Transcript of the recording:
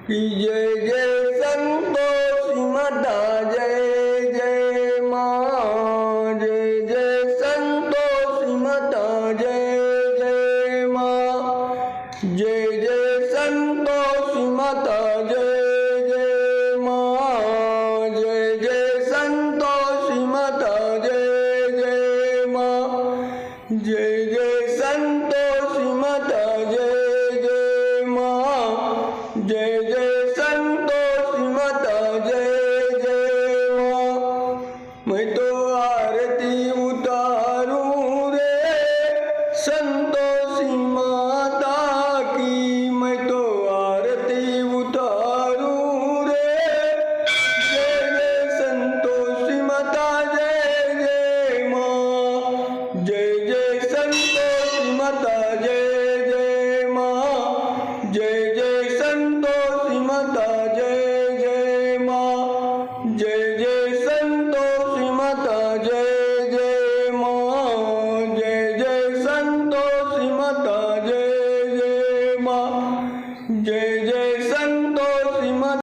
की जय जय संतोषी माता जय जय माँ जय जय संतोषी माता जय जय माँ जय जय संतोषी माता जय जय माँ जय जय संतोषी माता जय जय माँ जय जय संतोषी माता जय जय माँ जय जय संतोषी माता जय जय माँ मैं तो आरती उतारूं रे संतोषी माता की मैं तो आरती उतारूं रे जय जय संतोषी माता जय जय माँ जय जय संतोषी माता जय जय माँ जय जय संतोषी माता जय जय माँ जय जय